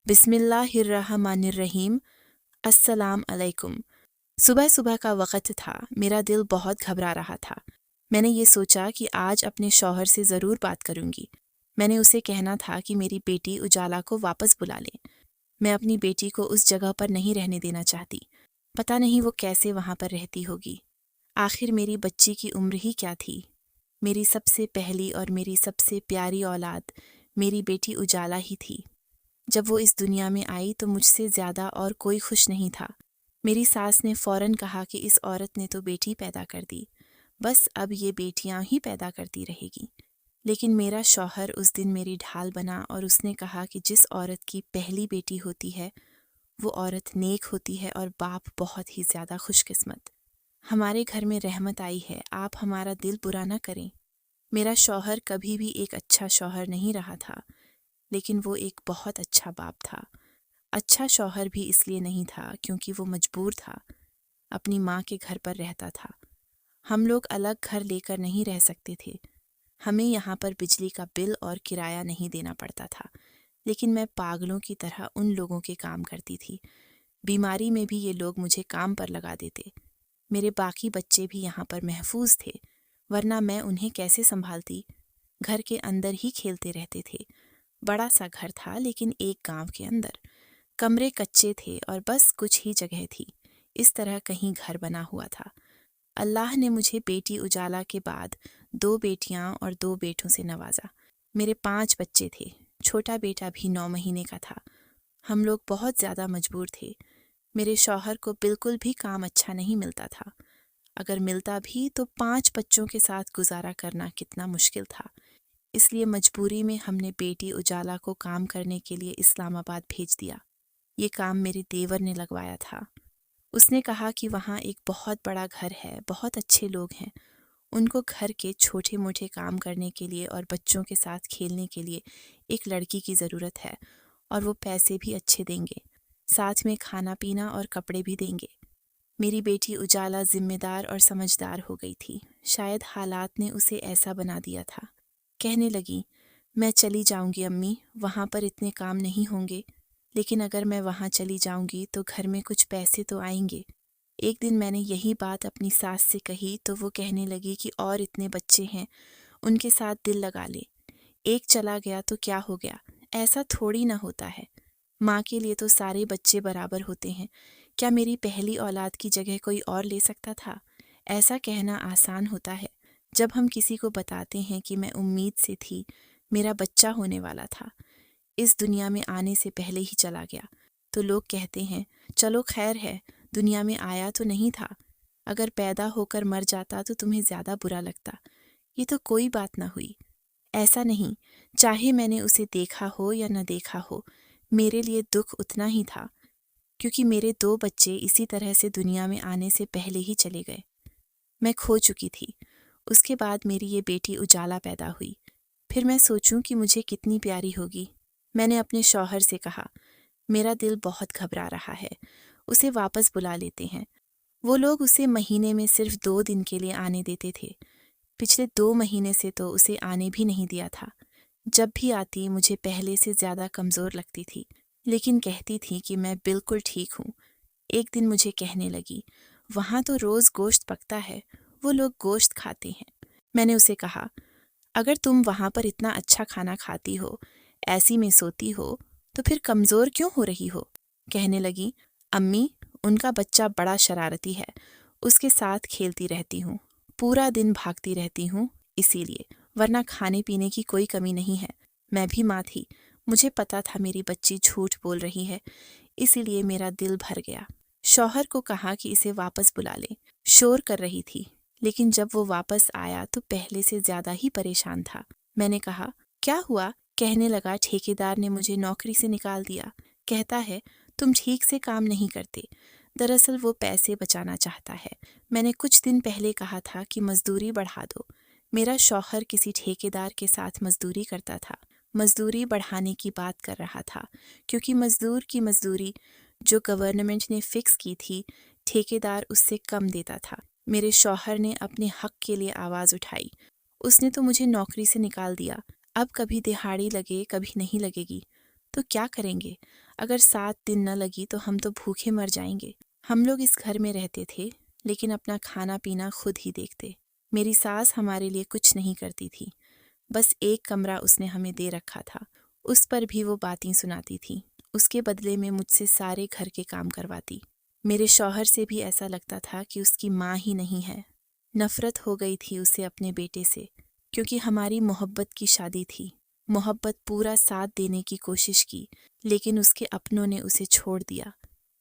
बिस्मिल्लाहिर्रहमानिर्रहीम। अस्सलाम अलैकुम। सुबह सुबह का वक़्त था। मेरा दिल बहुत घबरा रहा था। मैंने ये सोचा कि आज अपने शौहर से ज़रूर बात करूँगी। मैंने उसे कहना था कि मेरी बेटी उजाला को वापस बुला ले। मैं अपनी बेटी को उस जगह पर नहीं रहने देना चाहती। पता नहीं वो कैसे वहाँ पर रहती होगी। आखिर मेरी बच्ची की उम्र ही क्या थी। मेरी सबसे पहली और मेरी सबसे प्यारी औलाद मेरी बेटी उजाला ही थी। जब वो इस दुनिया में आई तो मुझसे ज़्यादा और कोई खुश नहीं था। मेरी सास ने फ़ौरन कहा कि इस औरत ने तो बेटी पैदा कर दी, बस अब ये बेटियां ही पैदा करती रहेगी। लेकिन मेरा शौहर उस दिन मेरी ढाल बना और उसने कहा कि जिस औरत की पहली बेटी होती है वो औरत नेक होती है और बाप बहुत ही ज़्यादा खुशकिस्मत। हमारे घर में रहमत आई है, आप हमारा दिल बुरा न करें। मेरा शौहर कभी भी एक अच्छा शौहर नहीं रहा था, लेकिन वो एक बहुत अच्छा बाप था। अच्छा शौहर भी इसलिए नहीं था क्योंकि वो मजबूर था, अपनी माँ के घर पर रहता था। हम लोग अलग घर लेकर नहीं रह सकते थे। हमें यहाँ पर बिजली का बिल और किराया नहीं देना पड़ता था, लेकिन मैं पागलों की तरह उन लोगों के काम करती थी। बीमारी में भी ये लोग मुझे काम पर लगा देते। मेरे बाकी बच्चे भी यहाँ पर महफूज थे, वरना मैं उन्हें कैसे संभालती। घर के अंदर ही खेलते रहते थे। बड़ा सा घर था, लेकिन एक गांव के अंदर। कमरे कच्चे थे और बस कुछ ही जगह थी। इस तरह कहीं घर बना हुआ था। अल्लाह ने मुझे बेटी उजाला के बाद 2 बेटियां और 2 बेटों से नवाजा। मेरे 5 बच्चे थे। छोटा बेटा भी 9 महीने का था। हम लोग बहुत ज़्यादा मजबूर थे। मेरे शौहर को बिल्कुल भी काम अच्छा नहीं मिलता था। अगर मिलता भी तो 5 बच्चों के साथ गुजारा करना कितना मुश्किल था। इसलिए मजबूरी में हमने बेटी उजाला को काम करने के लिए इस्लामाबाद भेज दिया। ये काम मेरे देवर ने लगवाया था। उसने कहा कि वहाँ एक बहुत बड़ा घर है, बहुत अच्छे लोग हैं। उनको घर के छोटे मोटे काम करने के लिए और बच्चों के साथ खेलने के लिए एक लड़की की ज़रूरत है, और वो पैसे भी अच्छे देंगे, साथ में खाना पीना और कपड़े भी देंगे। मेरी बेटी उजाला जिम्मेदार और समझदार हो गई थी। शायद हालात ने उसे ऐसा बना दिया था। कहने लगी, मैं चली जाऊंगी अम्मी, वहाँ पर इतने काम नहीं होंगे, लेकिन अगर मैं वहाँ चली जाऊंगी तो घर में कुछ पैसे तो आएंगे। एक दिन मैंने यही बात अपनी सास से कही तो वो कहने लगी कि और इतने बच्चे हैं, उनके साथ दिल लगा ले। एक चला गया तो क्या हो गया, ऐसा थोड़ी ना होता है। माँ के लिए तो सारे बच्चे बराबर होते हैं। क्या मेरी पहली औलाद की जगह कोई और ले सकता था? ऐसा कहना आसान होता है। जब हम किसी को बताते हैं कि मैं उम्मीद से थी, मेरा बच्चा होने वाला था, इस दुनिया में आने से पहले ही चला गया, तो लोग कहते हैं चलो खैर है, दुनिया में आया तो नहीं था। अगर पैदा होकर मर जाता तो तुम्हें ज़्यादा बुरा लगता। ये तो कोई बात ना हुई। ऐसा नहीं, चाहे मैंने उसे देखा हो या न देखा हो, मेरे लिए दुख उतना ही था, क्योंकि मेरे 2 बच्चे इसी तरह से दुनिया में आने से पहले ही चले गए। मैं खो चुकी थी। उसके बाद मेरी ये बेटी उजाला पैदा हुई। फिर मैं सोचूं कि मुझे कितनी प्यारी होगी। मैंने अपने शौहर से कहा, मेरा दिल बहुत घबरा रहा है, उसे वापस बुला लेते हैं। वो लोग उसे महीने में सिर्फ 2 दिन के लिए आने देते थे। पिछले 2 महीने से तो उसे आने भी नहीं दिया था। जब भी आती मुझे पहले से ज़्यादा कमज़ोर लगती थी, लेकिन कहती थी कि मैं बिल्कुल ठीक हूँ। एक दिन मुझे कहने लगी, वहाँ तो रोज़ गोश्त पकता है, वो लोग गोश्त खाते हैं। मैंने उसे कहा, अगर तुम वहाँ पर इतना अच्छा खाना खाती हो, ऐसी में सोती हो, तो फिर कमज़ोर क्यों हो रही हो? कहने लगी, अम्मी, उनका बच्चा बड़ा शरारती है, उसके साथ खेलती रहती हूँ, पूरा दिन भागती रहती हूँ, इसीलिए, वरना खाने पीने की कोई कमी नहीं है। मैं भी माँ थी, मुझे पता था मेरी बच्ची झूठ बोल रही है, इसीलिए मेरा दिल भर गया। शौहर को कहा कि इसे वापस बुला ले। शोर कर रही थी, लेकिन जब वो वापस आया तो पहले से ज्यादा ही परेशान था। मैंने कहा, क्या हुआ? कहने लगा, ठेकेदार ने मुझे नौकरी से निकाल दिया। कहता है तुम ठीक से काम नहीं करते। दरअसल वो पैसे बचाना चाहता है। मैंने कुछ दिन पहले कहा था कि मजदूरी बढ़ा दो। मेरा शौहर किसी ठेकेदार के साथ मजदूरी करता था। मजदूरी बढ़ाने की बात कर रहा था, क्योंकि मजदूर की मजदूरी जो गवर्नमेंट ने फिक्स की थी, ठेकेदार उससे कम देता था। मेरे शौहर ने अपने हक के लिए आवाज़ उठाई। उसने तो मुझे नौकरी से निकाल दिया। अब कभी दिहाड़ी लगे, कभी नहीं लगेगी, तो क्या करेंगे? अगर 7 दिन न लगी तो हम तो भूखे मर जाएंगे। हम लोग इस घर में रहते थे, लेकिन अपना खाना पीना खुद ही देखते। मेरी सास हमारे लिए कुछ नहीं करती थी, बस एक कमरा उसने हमें दे रखा था। उस पर भी वो बातें सुनाती थी। उसके बदले में मुझसे सारे घर के काम करवाती। मेरे शौहर से भी ऐसा लगता था कि उसकी माँ ही नहीं है। नफरत हो गई थी उसे अपने बेटे से, क्योंकि हमारी मोहब्बत की शादी थी। मोहब्बत पूरा साथ देने की कोशिश की, लेकिन उसके अपनों ने उसे छोड़ दिया।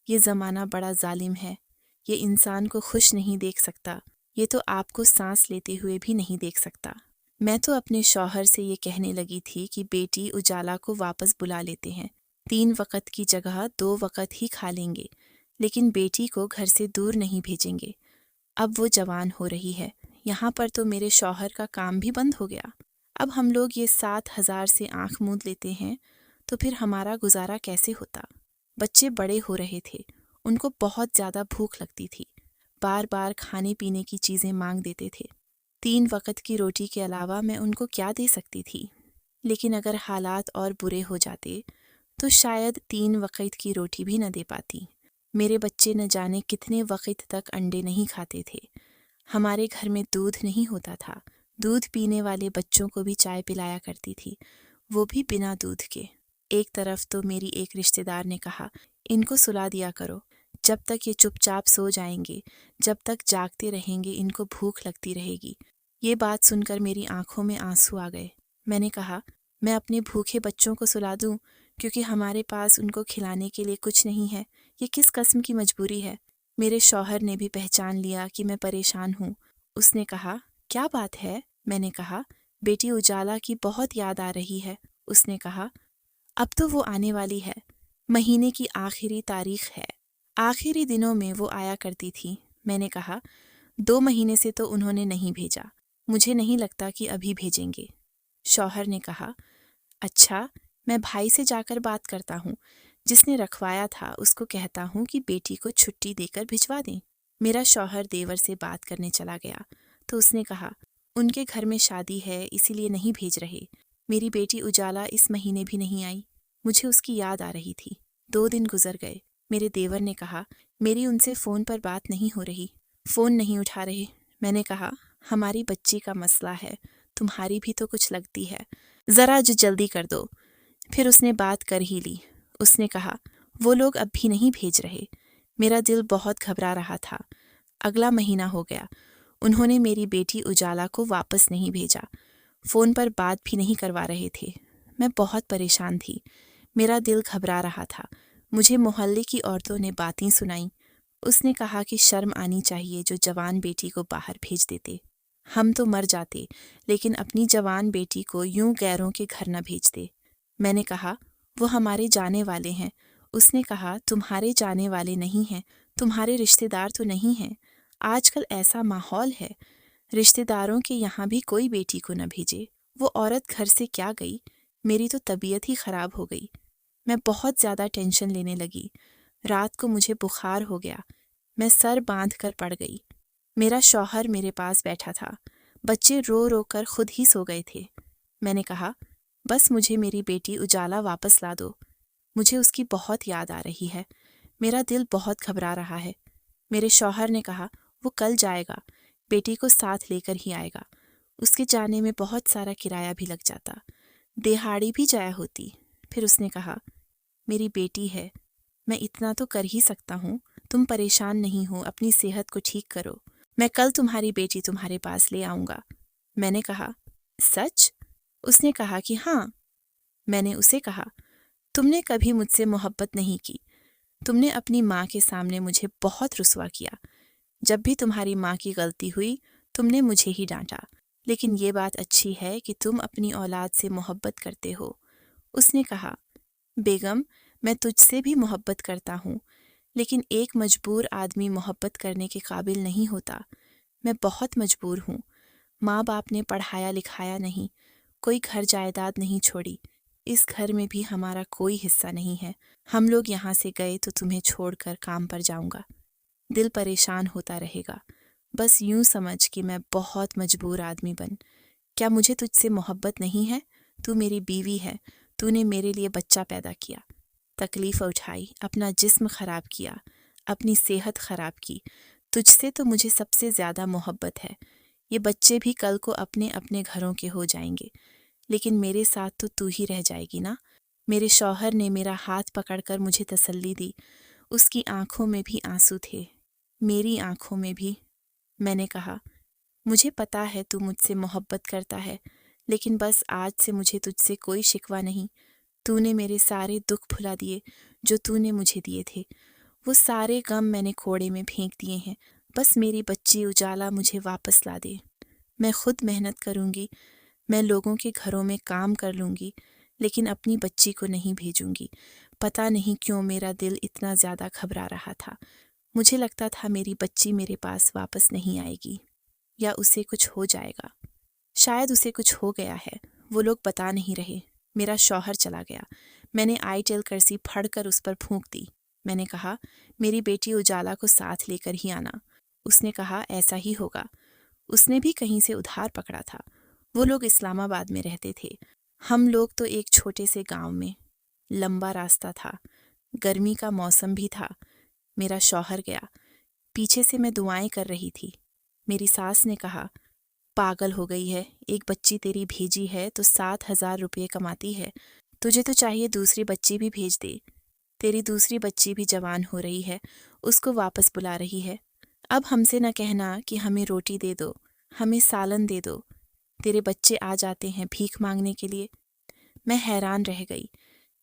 ये ज़माना बड़ा जालिम है। ये इंसान को खुश नहीं देख सकता, ये तो आपको सांस लेते हुए भी नहीं देख सकता। मैं तो अपने शौहर से ये कहने लगी थी कि बेटी उजाला को वापस बुला लेते हैं। 3 वक़्त की जगह 2 वक़्त ही खा लेंगे, लेकिन बेटी को घर से दूर नहीं भेजेंगे। अब वो जवान हो रही है। यहाँ पर तो मेरे शौहर का काम भी बंद हो गया। अब हम लोग ये 7,000 से आंख मूंद लेते हैं, तो फिर हमारा गुजारा कैसे होता? बच्चे बड़े हो रहे थे, उनको बहुत ज़्यादा भूख लगती थी। बार बार खाने पीने की चीज़ें मांग देते थे। 3 वक़्त की रोटी के अलावा मैं उनको क्या दे सकती थी? लेकिन अगर हालात और बुरे हो जाते, तो शायद 3 वक़्त की रोटी भी न दे पाती। मेरे बच्चे न जाने कितने वक़्त तक अंडे नहीं खाते थे। हमारे घर में दूध नहीं होता था। दूध पीने वाले बच्चों को भी चाय पिलाया करती थी, वो भी बिना दूध के। एक तरफ तो मेरी एक रिश्तेदार ने कहा, इनको सुला दिया करो, जब तक ये चुपचाप सो जाएंगे, जब तक जागते रहेंगे इनको भूख लगती रहेगी। ये बात सुनकर मेरी आंखों में आंसू आ गए। मैंने कहा, मैं अपने भूखे बच्चों को सुला दूं, क्योंकि हमारे पास उनको खिलाने के लिए कुछ नहीं है। ये किस किस्म की मजबूरी है? मेरे शौहर ने भी पहचान लिया कि मैं परेशान हूँ। उसने कहा, क्या बात है? मैंने कहा, बेटी उजाला की बहुत याद आ रही है। उसने कहा, अब तो वो आने वाली है। महीने की आखिरी तारीख है। आखिरी दिनों में वो आया करती थी। मैंने कहा, 2 महीने से तो उन्होंने नहीं भेजा। मुझे नहीं लगता कि अभी भेजेंगे। शौहर ने कहा, अच्छा, मैं भाई से जाकर बात करता हूँ। जिसने रखवाया था उसको कहता हूँ कि बेटी को छुट्टी देकर भिजवा दें। मेरा शौहर देवर से बात करने चला गया, तो उसने कहा, उनके घर में शादी है, इसीलिए नहीं भेज रहे। मेरी बेटी उजाला इस महीने भी नहीं आई। मुझे उसकी याद आ रही थी। 2 दिन गुजर गए। मेरे देवर ने कहा, मेरी उनसे फ़ोन पर बात नहीं हो रही। फ़ोन नहीं उठा रहे। मैंने कहा, हमारी बच्ची का मसला है, तुम्हारी भी तो कुछ लगती है, ज़रा जो जल्दी कर दो। फिर उसने बात कर ही ली। उसने कहा, वो लोग अब भी नहीं भेज रहे। मेरा दिल बहुत घबरा रहा था। अगला महीना हो गया, उन्होंने मेरी बेटी उजाला को वापस नहीं भेजा। फ़ोन पर बात भी नहीं करवा रहे थे। मैं बहुत परेशान थी। मेरा दिल घबरा रहा था। मुझे मोहल्ले की औरतों ने बातें सुनाई। उसने कहा कि शर्म आनी चाहिए जो जवान बेटी को बाहर भेज देते। हम तो मर जाते, लेकिन अपनी जवान बेटी को यूं गैरों के घर न भेजते। मैंने कहा, वो हमारे जाने वाले हैं। उसने कहा, तुम्हारे जाने वाले नहीं हैं, तुम्हारे रिश्तेदार तो नहीं हैं। आजकल ऐसा माहौल है, रिश्तेदारों के यहाँ भी कोई बेटी को न भेजे। वो औरत घर से क्या गई? मेरी तो तबीयत ही खराब हो गई। मैं बहुत ज़्यादा टेंशन लेने लगी। रात को मुझे बुखार हो गया। मैं सर बांध कर पड़ गई। मेरा शौहर मेरे पास बैठा था। बच्चे रो रो कर खुद ही सो गए थे। मैंने कहा, बस मुझे मेरी बेटी उजाला वापस ला दो। मुझे उसकी बहुत याद आ रही है। मेरा दिल बहुत घबरा रहा है। मेरे शौहर ने कहा, वो कल जाएगा, बेटी को साथ लेकर ही आएगा। उसके जाने में बहुत सारा किराया भी लग जाता, दिहाड़ी भी जाया होती। फिर उसने कहा, मेरी बेटी है, मैं इतना तो कर ही सकता हूँ। तुम परेशान नहीं हो, अपनी सेहत को ठीक करो। मैं कल तुम्हारी बेटी तुम्हारे पास ले आऊँगा। मैंने कहा, सच? उसने कहा कि हाँ। मैंने उसे कहा, तुमने कभी मुझसे मोहब्बत नहीं की। तुमने अपनी माँ के सामने मुझे बहुत रुसवा किया। जब भी तुम्हारी माँ की गलती हुई, तुमने मुझे ही डांटा। लेकिन ये बात अच्छी है कि तुम अपनी औलाद से मोहब्बत करते हो। उसने कहा, बेगम, मैं तुझसे भी मोहब्बत करता हूँ, लेकिन एक मजबूर आदमी मोहब्बत करने के काबिल नहीं होता। मैं बहुत मजबूर हूँ। माँ बाप ने पढ़ाया लिखाया नहीं, कोई घर जायदाद नहीं छोड़ी। इस घर में भी हमारा कोई हिस्सा नहीं है। हम लोग यहाँ से गए तो तुम्हें छोड़कर काम पर जाऊँगा। दिल परेशान होता रहेगा। बस यूं समझ कि मैं बहुत मजबूर आदमी बन। क्या मुझे तुझसे मोहब्बत नहीं है? तू मेरी बीवी है, तूने मेरे लिए बच्चा पैदा किया। तकलीफ़ उठाई, अपना जिस्म ख़राब किया, अपनी सेहत ख़राब की। तुझसे तो मुझे सबसे ज़्यादा मोहब्बत है। ये बच्चे भी कल को अपने अपने घरों के हो जाएंगे, लेकिन मेरे साथ तो तू ही रह जाएगी ना। मेरे शौहर ने मेरा हाथ पकड़कर मुझे तसल्ली दी। उसकी आंखों में भी आंसू थे, मेरी आंखों में भी। मैंने कहा, मुझे पता है तू मुझसे मोहब्बत करता है, लेकिन बस आज से मुझे तुझसे कोई शिकवा नहीं। तूने मेरे सारे दुख भुला दिए जो तूने मुझे दिए थे। वो सारे गम मैंने खोड़े में फेंक दिए हैं। बस मेरी बच्ची उजाला मुझे वापस ला दे। मैं खुद मेहनत करूंगी, मैं लोगों के घरों में काम कर लूंगी, लेकिन अपनी बच्ची को नहीं भेजूंगी। पता नहीं क्यों मेरा दिल इतना ज़्यादा घबरा रहा था। मुझे लगता था मेरी बच्ची मेरे पास वापस नहीं आएगी, या उसे कुछ हो जाएगा। शायद उसे कुछ हो गया है, वो लोग बता नहीं रहे। मेरा शौहर चला गया। मैंने आईटेल कर्सी फड़कर उस पर फूंक दी। मैंने कहा, मेरी बेटी उजाला को साथ लेकर ही आना। उसने कहा, ऐसा ही होगा। उसने भी कहीं से उधार पकड़ा था। वो लोग इस्लामाबाद में रहते थे, हम लोग तो एक छोटे से गांव में। लंबा रास्ता था, गर्मी का मौसम भी था। मेरा शौहर गया। पीछे से मैं दुआएं कर रही थी। मेरी सास ने कहा, पागल हो गई है, एक बच्ची तेरी भेजी है तो 7,000 रुपये कमाती है। तुझे तो चाहिए दूसरी बच्ची भी भेज दे। तेरी दूसरी बच्ची भी जवान हो रही है, उसको वापस बुला रही है। अब हमसे न कहना कि हमें रोटी दे दो, हमें सालन दे दो। तेरे बच्चे आ जाते हैं भीख मांगने के लिए। मैं हैरान रह गई।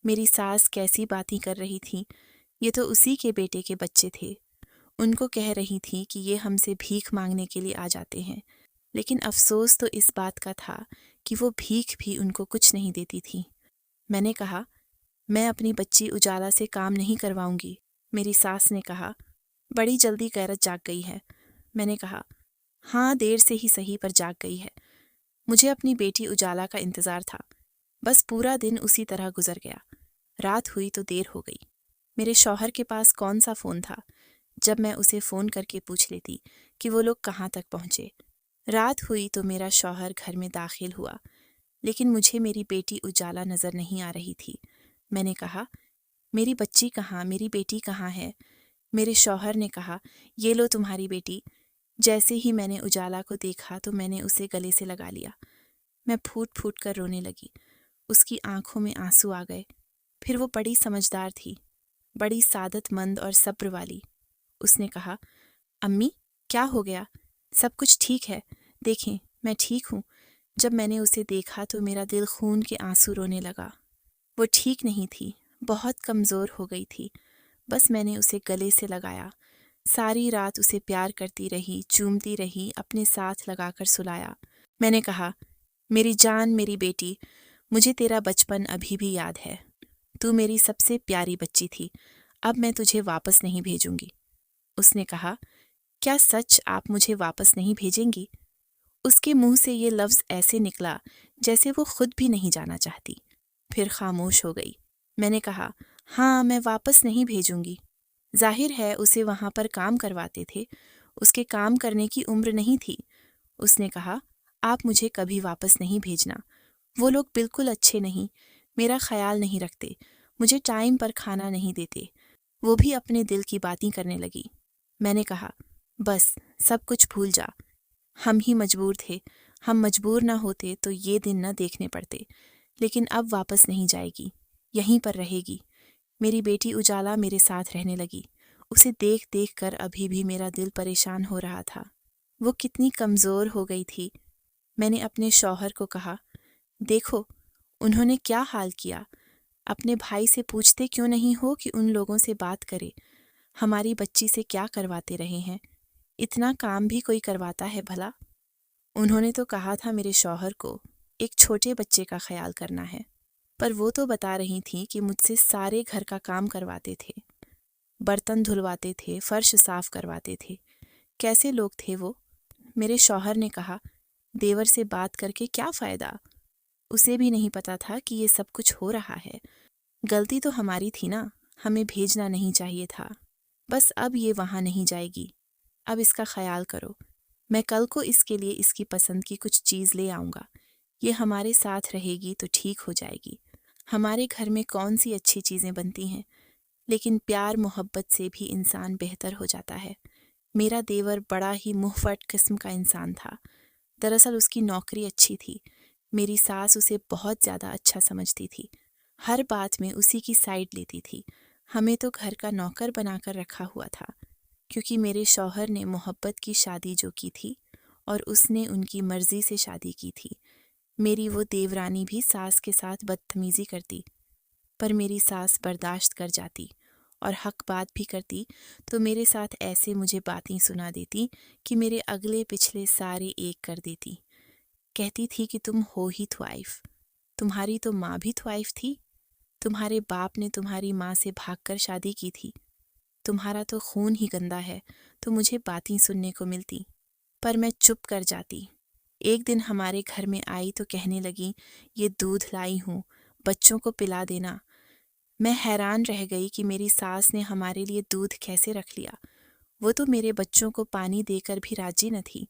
मेरी सास कैसी बातें कर रही थी। ये तो उसी के बेटे के बच्चे थे। उनको कह रही थी कि ये हमसे भीख मांगने के लिए आ जाते हैं, लेकिन अफसोस तो इस बात का था कि वो भीख भी उनको कुछ नहीं देती थी। मैंने कहा, मैं अपनी बच्ची उजाला से काम नहीं करवाऊंगी। मेरी सास ने कहा, बड़ी जल्दी गैरत जाग गई है। मैंने कहा, हाँ, देर से ही सही पर जाग गई है। मुझे अपनी बेटी उजाला का इंतज़ार था। बस पूरा दिन उसी तरह गुजर गया। रात हुई तो देर हो गई। मेरे शौहर के पास कौन सा फ़ोन था, जब मैं उसे फ़ोन करके पूछ लेती कि वो लोग कहाँ तक पहुँचे। रात हुई तो मेरा शौहर घर में दाखिल हुआ, लेकिन मुझे मेरी बेटी उजाला नज़र नहीं आ रही थी। मैंने कहा, मेरी बच्ची कहाँ, मेरी बेटी कहाँ है? मेरे शौहर ने कहा, ये लो तुम्हारी बेटी। जैसे ही मैंने उजाला को देखा तो मैंने उसे गले से लगा लिया। मैं फूट फूट कर रोने लगी। उसकी आंखों में आंसू आ गए। फिर वो बड़ी समझदार थी, बड़ी सादतमंद और सब्र वाली। उसने कहा, अम्मी, क्या हो गया? सब कुछ ठीक है, देखें मैं ठीक हूँ। जब मैंने उसे देखा तो मेरा दिल खून के आंसू रोने लगा। वो ठीक नहीं थी, बहुत कमज़ोर हो गई थी। बस मैंने उसे गले से लगाया, सारी रात उसे प्यार करती रही, चूमती रही, अपने साथ लगाकर सुलाया। मैंने कहा, मेरी जान, मेरी बेटी, मुझे तेरा बचपन अभी भी याद है। तू मेरी सबसे प्यारी बच्ची थी। अब मैं तुझे वापस नहीं भेजूंगी। उसने कहा, क्या सच आप मुझे वापस नहीं भेजेंगी? उसके मुंह से ये लफ्ज़ ऐसे निकला जैसे वो खुद भी नहीं जाना चाहती। फिर खामोश हो गई। मैंने कहा, हाँ, मैं वापस नहीं भेजूंगी। जाहिर है उसे वहाँ पर काम करवाते थे, उसके काम करने की उम्र नहीं थी। उसने कहा, आप मुझे कभी वापस नहीं भेजना। वो लोग बिल्कुल अच्छे नहीं, मेरा ख्याल नहीं रखते, मुझे टाइम पर खाना नहीं देते। वो भी अपने दिल की बातें करने लगी। मैंने कहा, बस सब कुछ भूल जा। हम ही मजबूर थे, हम मजबूर ना होते तो ये दिन न देखने पड़ते। लेकिन अब वापस नहीं जाएगी, यहीं पर रहेगी। मेरी बेटी उजाला मेरे साथ रहने लगी। उसे देख देख कर अभी भी मेरा दिल परेशान हो रहा था। वो कितनी कमज़ोर हो गई थी। मैंने अपने शौहर को कहा, देखो उन्होंने क्या हाल किया। अपने भाई से पूछते क्यों नहीं हो कि उन लोगों से बात करे। हमारी बच्ची से क्या करवाते रहे हैं। इतना काम भी कोई करवाता है भला? उन्होंने तो कहा था मेरे शौहर को एक छोटे बच्चे का ख्याल करना है, पर वो तो बता रही थी कि मुझसे सारे घर का काम करवाते थे, बर्तन धुलवाते थे, फर्श साफ करवाते थे। कैसे लोग थे वो? मेरे शौहर ने कहा, देवर से बात करके क्या फ़ायदा? उसे भी नहीं पता था कि ये सब कुछ हो रहा है। गलती तो हमारी थी ना, हमें भेजना नहीं चाहिए था। बस अब ये वहाँ नहीं जाएगी। अब इसका ख्याल करो। मैं कल को इसके लिए इसकी पसंद की कुछ चीज़ ले आऊँगा। ये हमारे साथ रहेगी तो ठीक हो जाएगी। हमारे घर में कौन सी अच्छी चीज़ें बनती हैं, लेकिन प्यार मोहब्बत से भी इंसान बेहतर हो जाता है। मेरा देवर बड़ा ही मुंहफट किस्म का इंसान था। दरअसल उसकी नौकरी अच्छी थी। मेरी सास उसे बहुत ज़्यादा अच्छा समझती थी। हर बात में उसी की साइड लेती थी। हमें तो घर का नौकर बनाकर रखा हुआ था, क्योंकि मेरे शौहर ने मोहब्बत की शादी जो की थी और उसने उनकी मर्जी से शादी की थी। मेरी वो देवरानी भी सास के साथ बदतमीजी करती, पर मेरी सास बर्दाश्त कर जाती और हक बात भी करती तो मेरे साथ ऐसे मुझे बातें सुना देती कि मेरे अगले पिछले सारे एक कर देती। कहती थी कि तुम हो ही ट्वाइफ, तुम्हारी तो माँ भी ट्वाइफ थी, तुम्हारे बाप ने तुम्हारी माँ से भागकर शादी की थी, तुम्हारा तो खून ही गंदा है। तो मुझे बातें सुनने को मिलती, पर मैं चुप कर जाती। एक दिन हमारे घर में आई तो कहने लगी, ये दूध लाई हूँ, बच्चों को पिला देना। मैं हैरान रह गई कि मेरी सास ने हमारे लिए दूध कैसे रख लिया। वो तो मेरे बच्चों को पानी देकर भी राजी न थी।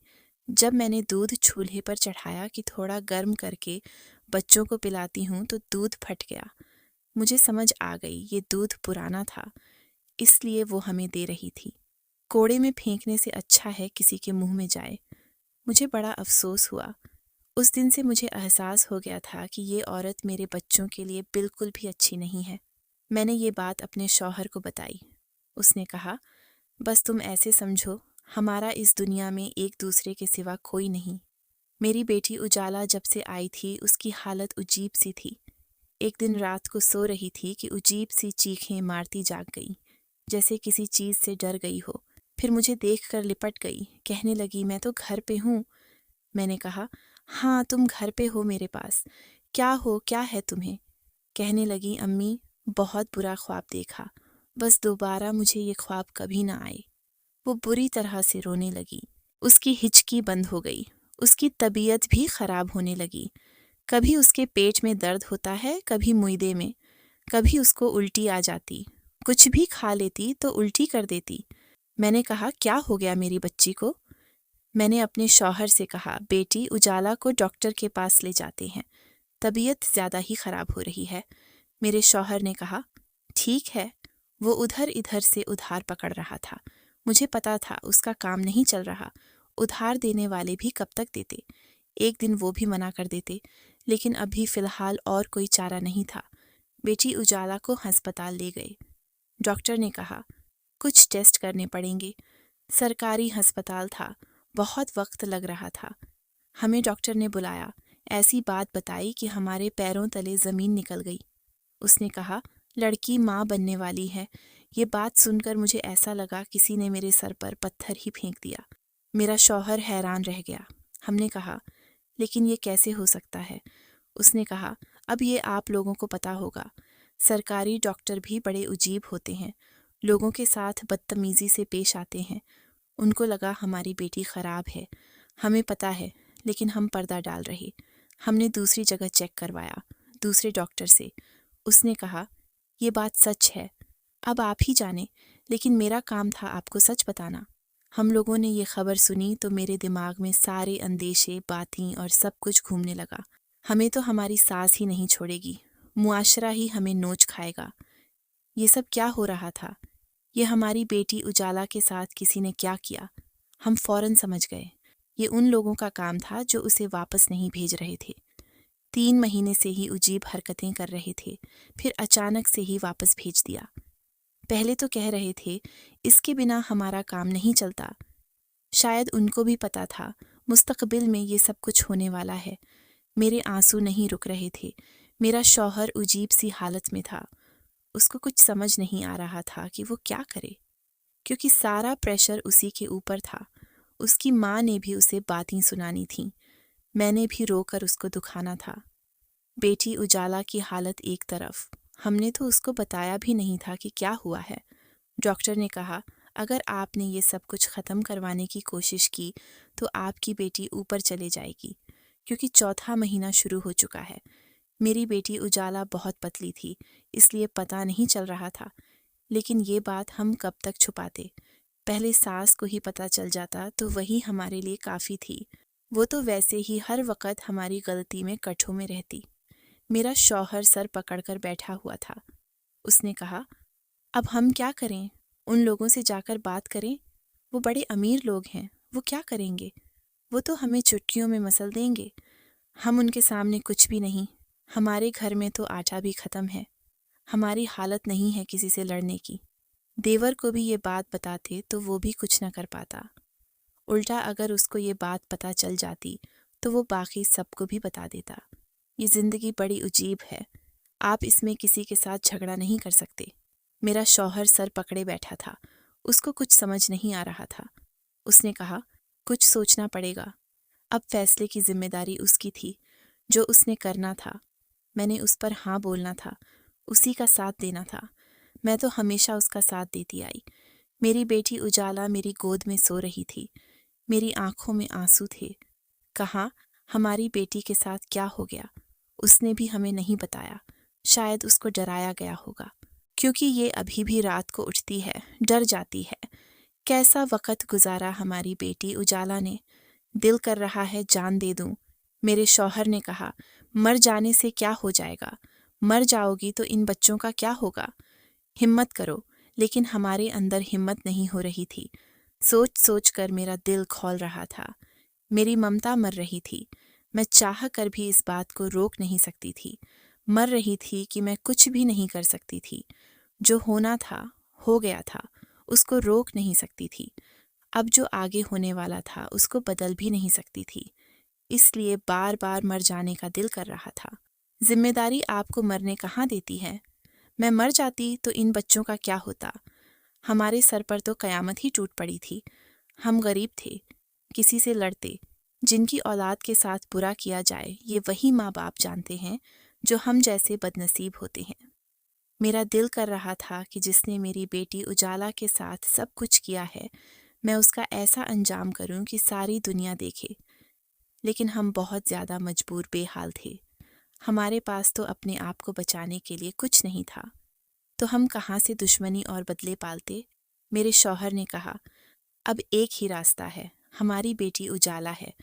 जब मैंने दूध चूल्हे पर चढ़ाया कि थोड़ा गर्म करके बच्चों को पिलाती हूँ तो दूध फट गया। मुझे समझ आ गई ये दूध पुराना था, इसलिए वो हमें दे रही थी। कोड़े में फेंकने से अच्छा है किसी के मुंह में जाए। मुझे बड़ा अफसोस हुआ। उस दिन से मुझे एहसास हो गया था कि ये औरत मेरे बच्चों के लिए बिल्कुल भी अच्छी नहीं है। मैंने ये बात अपने शौहर को बताई। उसने कहा, बस तुम ऐसे समझो, हमारा इस दुनिया में एक दूसरे के सिवा कोई नहीं। मेरी बेटी उजाला जब से आई थी उसकी हालत अजीब सी थी। एक दिन रात को सो रही थी कि अजीब सी चीखें मारती जाग गई, जैसे किसी चीज़ से डर गई हो। फिर मुझे देखकर लिपट गई, कहने लगी, मैं तो घर पे हूँ। मैंने कहा, हाँ तुम घर पे हो मेरे पास। क्या हो, क्या है तुम्हें? कहने लगी, अम्मी बहुत बुरा ख्वाब देखा, बस दोबारा मुझे ये ख्वाब कभी ना आए। वो बुरी तरह से रोने लगी। उसकी हिचकी बंद हो गई। उसकी तबीयत भी खराब होने लगी। कभी उसके पेट में दर्द होता है, कभी मुइदे में, कभी उसको उल्टी आ जाती। कुछ भी खा लेती तो उल्टी कर देती। मैंने कहा, क्या हो गया मेरी बच्ची को? मैंने अपने शौहर से कहा, बेटी उजाला को डॉक्टर के पास ले जाते हैं, तबीयत ज़्यादा ही खराब हो रही है। मेरे शौहर ने कहा, ठीक है। वो उधर इधर से उधार पकड़ रहा था। मुझे पता था उसका काम नहीं चल रहा। उधार देने वाले भी कब तक देते? एक दिन वो भी मना कर देते, लेकिन अभी फ़िलहाल और कोई चारा नहीं था। बेटी उजाला को अस्पताल ले गए। डॉक्टर ने कहा, कुछ टेस्ट करने पड़ेंगे। सरकारी अस्पताल था, बहुत वक्त लग रहा था। हमें डॉक्टर ने बुलाया, ऐसी बात बताई कि हमारे पैरों तले ज़मीन निकल गई। उसने कहा, लड़की माँ बनने वाली है। ये बात सुनकर मुझे ऐसा लगा किसी ने मेरे सर पर पत्थर ही फेंक दिया। मेरा शौहर हैरान रह गया। हमने कहा, लेकिन ये कैसे हो सकता है? उसने कहा, अब ये आप लोगों को पता होगा। सरकारी डॉक्टर भी बड़े अजीब होते हैं, लोगों के साथ बदतमीज़ी से पेश आते हैं। उनको लगा हमारी बेटी ख़राब है। हमें पता है, लेकिन हम पर्दा डाल रहे। हमने दूसरी जगह चेक करवाया, दूसरे डॉक्टर से। उसने कहा, ये बात सच है। अब आप ही जाने, लेकिन मेरा काम था आपको सच बताना। हम लोगों ने ये खबर सुनी तो मेरे दिमाग में सारे अंदेशे, बातें और सब कुछ घूमने लगा। हमें तो हमारी सास ही नहीं छोड़ेगी, मुआशरा ही हमें नोच खाएगा। ये सब क्या हो रहा था? ये हमारी बेटी उजाला के साथ किसी ने क्या किया? हम फौरन समझ गए। ये उन लोगों का काम था जो उसे वापस नहीं भेज रहे थे। 3 महीने से ही अजीब हरकतें कर रहे थे, फिर अचानक से ही वापस भेज दिया। पहले तो कह रहे थे, इसके बिना हमारा काम नहीं चलता। शायद उनको भी पता था मुस्तकबिल में ये सब कुछ होने वाला है। मेरे आंसू नहीं रुक रहे थे। मेरा शौहर अजीब सी हालत में था। उसको कुछ समझ नहीं आ रहा था कि वो क्या करे, क्योंकि सारा प्रेशर उसी के ऊपर था। उसकी माँ ने भी उसे बातें सुनानी थीं। मैंने भी रोकर उसको दुखाना था। बेटी उजाला की हालत एक तरफ, हमने तो उसको बताया भी नहीं था कि क्या हुआ है। डॉक्टर ने कहा, अगर आपने ये सब कुछ ख़त्म करवाने की कोशिश की तो आपकी बेटी ऊपर चले जाएगी, क्योंकि चौथा महीना शुरू हो चुका है। मेरी बेटी उजाला बहुत पतली थी, इसलिए पता नहीं चल रहा था, लेकिन ये बात हम कब तक छुपाते? पहले सास को ही पता चल जाता तो वही हमारे लिए काफ़ी थी। वो तो वैसे ही हर वक़्त हमारी गलती में कठों में रहती। मेरा शौहर सर पकड़कर बैठा हुआ था। उसने कहा, अब हम क्या करें? उन लोगों से जाकर बात करें? वो बड़े अमीर लोग हैं, वो क्या करेंगे? वो तो हमें चुटकियों में मसल देंगे। हम उनके सामने कुछ भी नहीं। हमारे घर में तो आटा भी खत्म है। हमारी हालत नहीं है किसी से लड़ने की। देवर को भी ये बात बताते तो वो भी कुछ न कर पाता। उल्टा अगर उसको ये बात पता चल जाती तो वो बाकी सबको भी बता देता। ये जिंदगी बड़ी अजीब है। आप इसमें किसी के साथ झगड़ा नहीं कर सकते। मेरा शौहर सर पकड़े बैठा था। उसको कुछ समझ नहीं आ रहा था। उसने कहा, कुछ सोचना पड़ेगा। अब फैसले की जिम्मेदारी उसकी थी। जो उसने करना था। मैंने उस पर हाँ बोलना था। उसी का साथ देना था। मैं तो हमेशा उसका साथ देती आई। मेरी बेटी उजाला मेरी गोद में सो रही थी। मेरी आंखों में आंसू थे। कहा, हमारी बेटी के साथ क्या हो गया? उसने भी हमें नहीं बताया। शायद उसको डराया गया होगा, क्योंकि ये अभी भी रात को उठती है, डर जाती है। कैसा वक़्त गुजारा हमारी बेटी उजाला ने। दिल कर रहा है जान दे दूं। मेरे शौहर ने कहा, मर जाने से क्या हो जाएगा? मर जाओगी तो इन बच्चों का क्या होगा? हिम्मत करो। लेकिन हमारे अंदर हिम्मत नहीं हो रही थी। सोच सोच कर मेरा दिल खौल रहा था। मेरी ममता मर रही थी। मैं चाह कर भी इस बात को रोक नहीं सकती थी। मर रही थी कि मैं कुछ भी नहीं कर सकती थी। जो होना था, हो गया था। उसको रोक नहीं सकती थी। अब जो आगे होने वाला था, उसको बदल भी नहीं सकती थी। इसलिए बार बार मर जाने का दिल कर रहा था। जिम्मेदारी आपको मरने कहाँ देती है? मैं मर जाती तो इन बच्चों का क्या होता? हमारे सर पर तो कयामत ही टूट पड़ी थी। हम गरीब थे, किसी से लड़ते। जिनकी औलाद के साथ बुरा किया जाए, ये वही माँ बाप जानते हैं जो हम जैसे बदनसीब होते हैं। मेरा दिल कर रहा था कि जिसने मेरी बेटी उजाला के साथ सब कुछ किया है, मैं उसका ऐसा अंजाम करूं कि सारी दुनिया देखे। लेकिन हम बहुत ज़्यादा मजबूर बेहाल थे। हमारे पास तो अपने आप को बचाने के लिए कुछ नहीं था। तो हम कहाँ से दुश्मनी और बदले पालते? मेरे शौहर ने कहा, अब एक ही रास्ता है। हमारी बेटी उजाला है।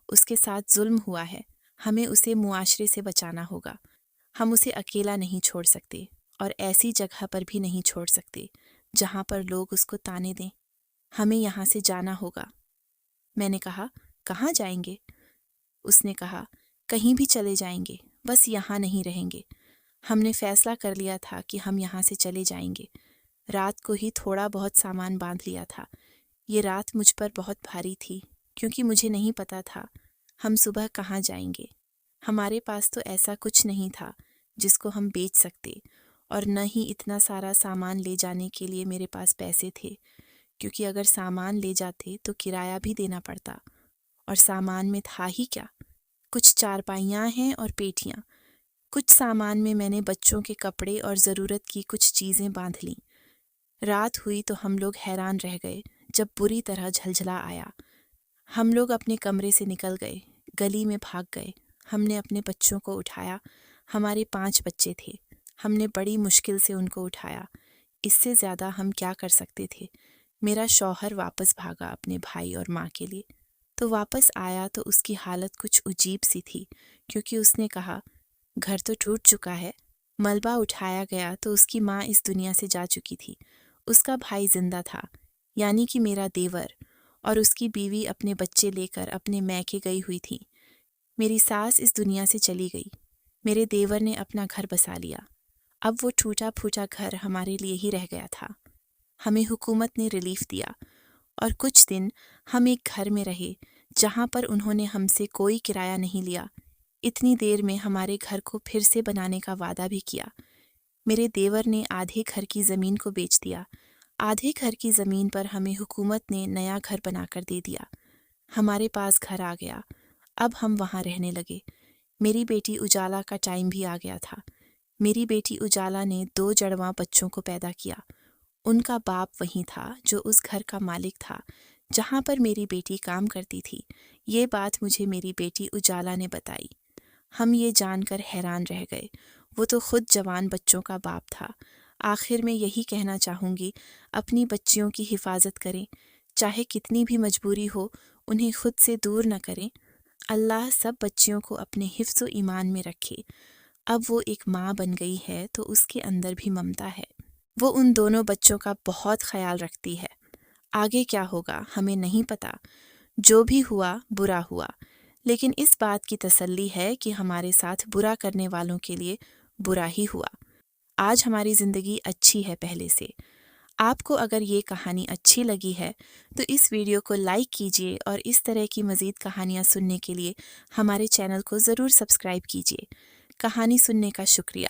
उसके साथ जुल्म हुआ है। हमें उसे मुआशरे से बचाना होगा। हम उसे अकेला नहीं छोड़ सकते और ऐसी जगह पर भी नहीं छोड़ सकते जहाँ पर लोग उसको ताने दें। हमें यहाँ से जाना होगा। मैंने कहा, कहाँ जाएंगे? उसने कहा, कहीं भी चले जाएंगे, बस यहाँ नहीं रहेंगे। हमने फैसला कर लिया था कि हम यहाँ से चले जाएंगे। रात को ही थोड़ा बहुत सामान बांध लिया था। ये रात मुझ पर बहुत भारी थी, क्योंकि मुझे नहीं पता था हम सुबह कहाँ जाएंगे। हमारे पास तो ऐसा कुछ नहीं था जिसको हम बेच सकते, और न ही इतना सारा सामान ले जाने के लिए मेरे पास पैसे थे, क्योंकि अगर सामान ले जाते तो किराया भी देना पड़ता, और सामान में था ही क्या? कुछ चारपाइयाँ हैं और पेटियाँ। कुछ सामान में मैंने बच्चों के कपड़े और ज़रूरत की कुछ चीज़ें बांध लीं। रात हुई तो हम लोग हैरान रह गए जब बुरी तरह झलझला आया। हम लोग अपने कमरे से निकल गए, गली में भाग गए। हमने अपने बच्चों को उठाया। हमारे 5 बच्चे थे। हमने बड़ी मुश्किल से उनको उठाया। इससे ज़्यादा हम क्या कर सकते थे? मेरा शौहर वापस भागा अपने भाई और माँ के लिए। तो वापस आया तो उसकी हालत कुछ अजीब सी थी, क्योंकि उसने कहा, घर तो टूट चुका है। मलबा उठाया गया तो उसकी माँ इस दुनिया से जा चुकी थी। उसका भाई जिंदा था, यानी कि मेरा देवर, और उसकी बीवी अपने बच्चे लेकर अपने मैके गई हुई थी। मेरी सास इस दुनिया से चली गई। मेरे देवर ने अपना घर बसा लिया। अब वो टूटा फूटा घर हमारे लिए ही रह गया था। हमें हुकूमत ने रिलीफ दिया और कुछ दिन हम एक घर में रहे जहाँ पर उन्होंने हमसे कोई किराया नहीं लिया। इतनी देर में हमारे घर को फिर से बनाने का वादा भी किया। मेरे देवर ने आधे घर की ज़मीन को बेच दिया। आधे घर की ज़मीन पर हमें हुकूमत ने नया घर बनाकर दे दिया। हमारे पास घर आ गया। अब हम वहाँ रहने लगे। मेरी बेटी उजाला का टाइम भी आ गया था। मेरी बेटी उजाला ने 2 जड़वां बच्चों को पैदा किया। उनका बाप वही था जो उस घर का मालिक था जहाँ पर मेरी बेटी काम करती थी। ये बात मुझे मेरी बेटी उजाला ने बताई। हम ये जानकर हैरान रह गए। वो तो खुद जवान बच्चों का बाप था। आखिर में यही कहना चाहूँगी, अपनी बच्चियों की हिफाजत करें। चाहे कितनी भी मजबूरी हो, उन्हें खुद से दूर न करें। अल्लाह सब बच्चियों को अपने हिफ्ज़ व ईमान में रखे। अब वो एक माँ बन गई है तो उसके अंदर भी ममता है। वो उन दोनों बच्चों का बहुत ख्याल रखती है। आगे क्या होगा हमें नहीं पता। जो भी हुआ बुरा हुआ, लेकिन इस बात की तसल्ली है कि हमारे साथ बुरा करने वालों के लिए बुरा ही हुआ। आज हमारी ज़िंदगी अच्छी है पहले से। आपको अगर ये कहानी अच्छी लगी है तो इस वीडियो को लाइक कीजिए और इस तरह की मज़ीद कहानियाँ सुनने के लिए हमारे चैनल को ज़रूर सब्सक्राइब कीजिए। कहानी सुनने का शुक्रिया।